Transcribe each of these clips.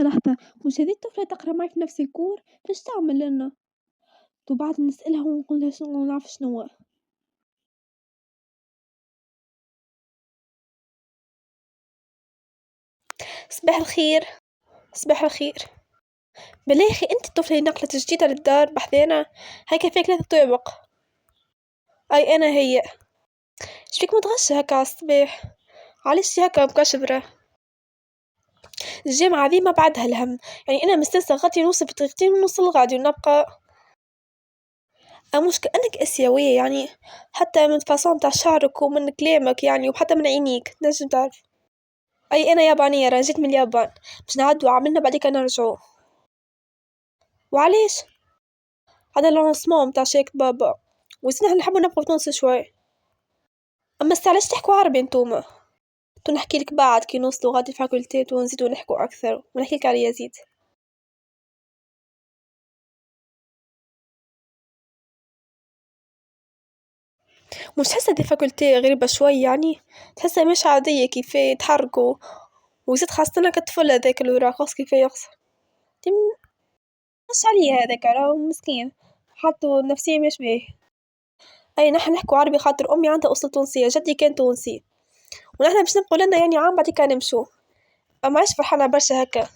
لحظة مش هذي الطفلة تقرا معي في نفس الكور فاش تعمل لنا؟ وبعد نسألها ونقول لها شنو نعرف شنو. صباح الخير. صباح الخير. بالله يا أخي أنت الطفلة اللي نقلت جديدة للدار بحذانا، هاي كان فيك 3 طوابق. أي أنا هي. شفيك متغشة هكا عالصباح؟ علاش هكا مكشبرة؟ الجامعة ذي ما بعدها الهم، يعني أنا مستنسة غادي نوصل بطريقتين ونوصل غادي ونبقى. مش كأنك آسيوية يعني، حتى من فاصون تاع شعرك ومن كلامك يعني وحتى من عينيك نجم تعرف. أي أنا يابانية راه جيت من اليابان، باش نعدو عملنا بعديك نرجعو. وعلاش؟ هذا اللونسمون متاع شيك بابا، وزيد نحبو نبقاو في تونس شوي. أما علاش تحكوا عربي نتوما؟ تو نحكي لك بعد كي نوصلوا غادي الفاكولتيت ونزيدو نحكوا أكثر ونحكي لك على يزيد. مش تحسها دي فاكولتي غريبة شوي يعني، تحسها مش عادية كيف يتحركوا، وزيد خاصة كطفل هذاك اللي وراه خاص كيف يقصر. مش عليه هذاك راهو مسكين، حطوا نفسية مش باهي. أي نحن نحكوا عربي خاطر أمي عندها أصل تونسية، جدي كان تونسي، ونحن باش نبقوا لنا يعني عام بعد كان نمشوا. أما عايش فرحانة برشا هكا.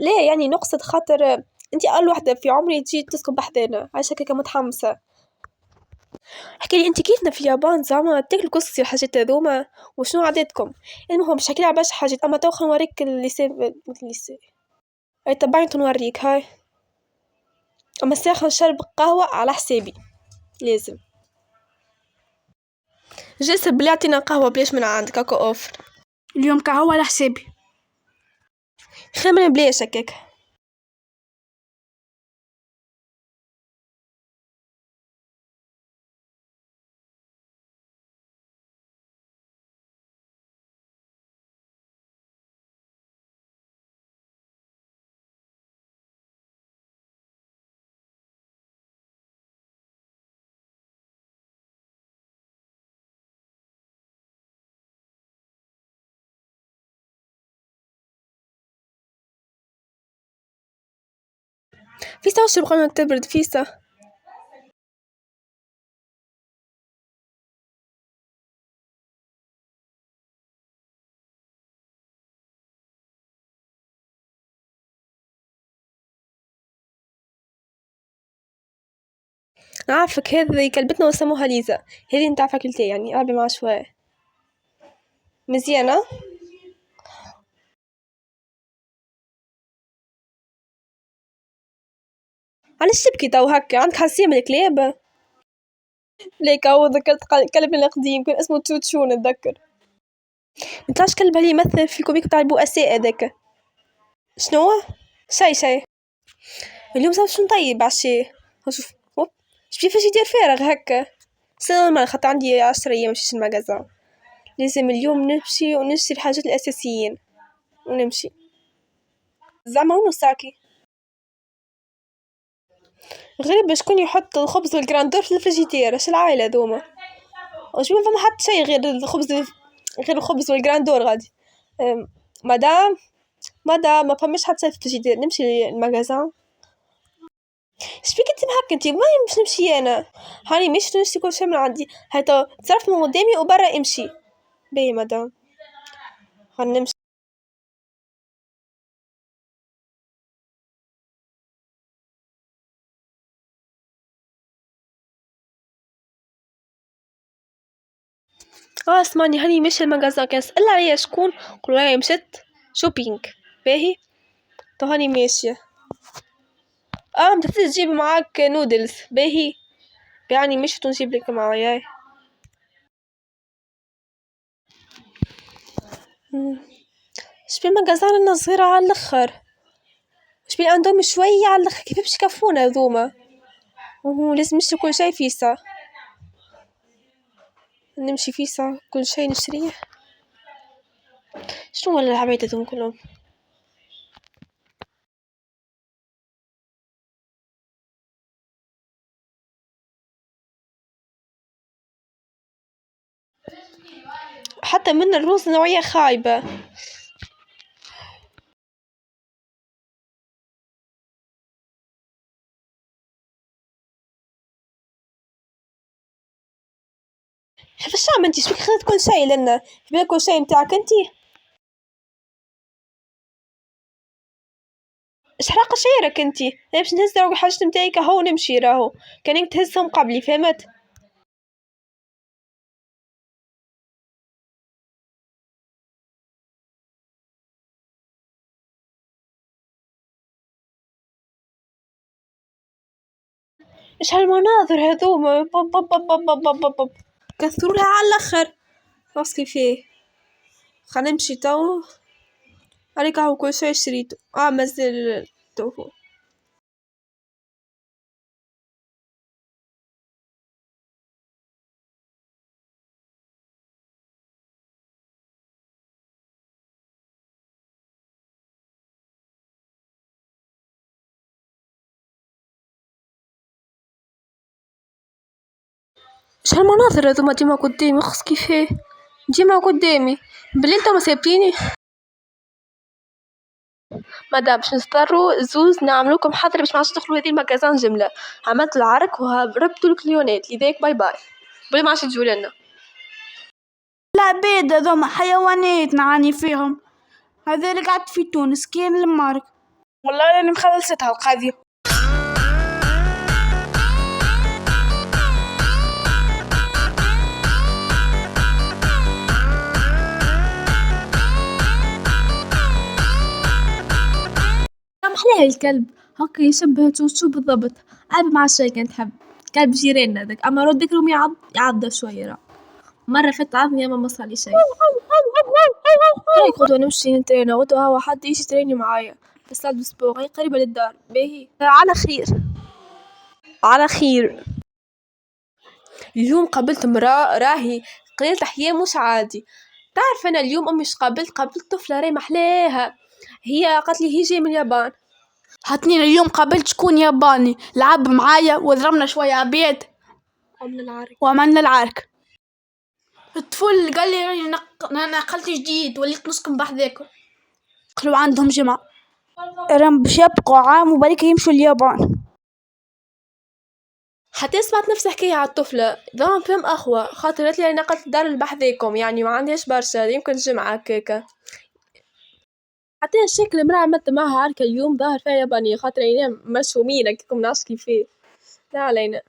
ليه يعني نقصد خاطر انتي أقل وحدة في عمري تجي تسكن بحذانا، عايشة هكا متحمسة. احكي لي انتي كيفنا في اليابان زعما تاكلوا قصصي وحاجات هذوما وشنو عاداتكم؟ المهم باش نحكي على برشا حاجات، اما تو خلينا نوريك الليسي. اي تبعني نوريك هاي. اما الساعة نشرب قهوة على حسابي لازم. جاسر بلي عطينا قهوة بلاش من عندك هكا اوفر. اليوم قهوة على حسابي. خير من بلاش هكاك. فيسا وش بغينا تبرد فيسا. عارفك هذه كلبتنا وسموها ليزا، هذه نتاع فاكولتي يعني أربي مع شوية مزيانة. علاش تبكي تو هكا؟ عندك حساسية من الكلاب؟ ليك هو ذكرت كلبنا القديم كان اسمه توتشو نتذكر. متعرفش كلب اللي يمثل في الكوميك تاع البؤساء هذاك شنو؟ شي اليوم صار شنو طيب عشي. شوف كيفاش يدير فارغ هكا. سلام ما خاطر عندي 10 ايام مشيت المغازة، لازم اليوم نمشي ونشتري الحاجات الاساسيين ونمشي. زعما وين ساكي؟ غريب شكون يحط الخبز والجراندور في الفريجيدير؟ اش العائله ذوما؟ واش ما فما حتى شيء غير الخبز، غير الخبز والجراندور غادي. مدام مدام ما فماش حتى شيء في الفريجيدير، نمشي المغازان. شبيك انت محك انت ما باش نمشي انا؟ هاني مش نشتي كل شيء من عندي، هاي تصرف من قدامي وبرا امشي. باهي مدام هنمشي. اسمعني هاني مش المغازان كان اسأل عليا شكون، قول هاي مشت شوبينج. باهي تو هاني ماشية. انت تجيب معاك نودلز باهي، يعني مش نجيب لك معايا. شبي مغازان لنا صغيرة على الاخر، شبي عندهم شوية على الاخر كيف باش يكفونا ذوما. لازم نشتري كل شيء فيسا، نمشي فيسا كل شيء نشتريه. شنو ولا العبيد هذوم كلهم؟ حتى من الرز نوعية خايبة. الشام انتي شبيك خذت كل شيء لنا في بالك كل شيء متاعك انتي. اش حرق شيرك انتي، انا باش نهز روحي حاجات متاعي كهو نمشي راهو، كانك تهزهم قبلي فهمت. ايش هالمناظر هذوما بب بب بب بب بب بب بب. كثرولها على الاخر. واصلي فيه، خلينا نمشي تو. عليك هو كل شيء شريته مازال تو. ايش هالمناظر هذوما ديما قدامي، خص كيفاه ديما قدامي بلي انتم سابتيني. مادام باش نضطروا زوز نعملوكم حظر باش ما عادش تدخلوا هذه المكازان جمله. عملت العرك وهربتوا الكليونات لذاك باي باي بلي ما عادش تجوا لنا. العباد هذوما حيوانات نعاني فيهم. هذا اللي قعدت في تونس كان المارك، والله راني مخلصتها القضية. محلاه الكلب هكا يشبه توتو بالضبط. أنا مع الشي كنت حب كلب جيراننا ذاك، أما رد ذكرهم يعض شوية راه. مرة فت عضني أما ما صارلي شي. هاي غدوة نمشي نترينا غدوة، هوا حد يجي يتريني معايا بس بعد أسبوع، هي قريبة للدار. باهي على خير على خير. اليوم قابلت امرأة راهي قليلة أحياء مش عادي. تعرف أنا اليوم أمي قابلت طفلة راهي محلاها. هي قالت لي هي جاية من اليابان. هاتنين اليوم قابلت شكون ياباني لعب معايا وضربنا شوية عبيد وعملنا العرك. الطفل قال لي انا نقلت جديد وليت نسكن بحذاكم. قالوا عندهم جمعة راهم باش يبقوا عام وبعديك يمشوا اليابان. حتى سمعت نفس الحكاية على الطفلة ضام فهم أخوة خاطر قالت لي أنا نقلت الدار لبحذاكم، يعني ما عنديش برشا يمكن جمعة هكاكا. حتى الشكل امرأة عملت معها عركة اليوم ظاهر فيها يابانية خاطر عينيها مرسومين هكاكم نعرفش كيفاه. لا علينا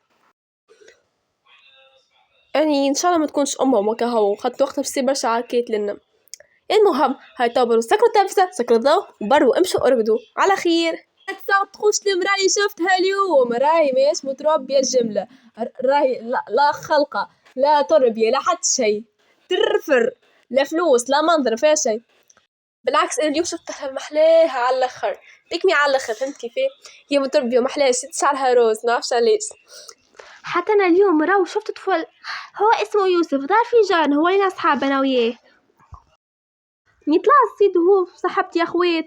يعني ان شاء الله ما تكونش امهم وكهو خاطر وقتها بصير برشا عركات لنا. المهم هاي طابروا سكروا التنفسة سكروا الضوء وبروا امشوا ارقدوا على خير. تسقطوش المرأة اللي شفتها اليوم راهي ماهيش متربية الجملة. راهي لا خلقة لا تربية لا حتى شيء، ترفر لا فلوس لا منظر فيها شيء. بالعكس انا اليوم شفتها محلاها على الاخر بيكمي على الاخر فهمت كيفاه. هي متربية ومحلاها شعرها روز نعرفش علاش. حتى انا اليوم راهو شفت طفل هو اسمه يوسف دار في جارنا هو لنا اصحاب انا وياه. يطلع السيد هو صاحبتي يا اخوات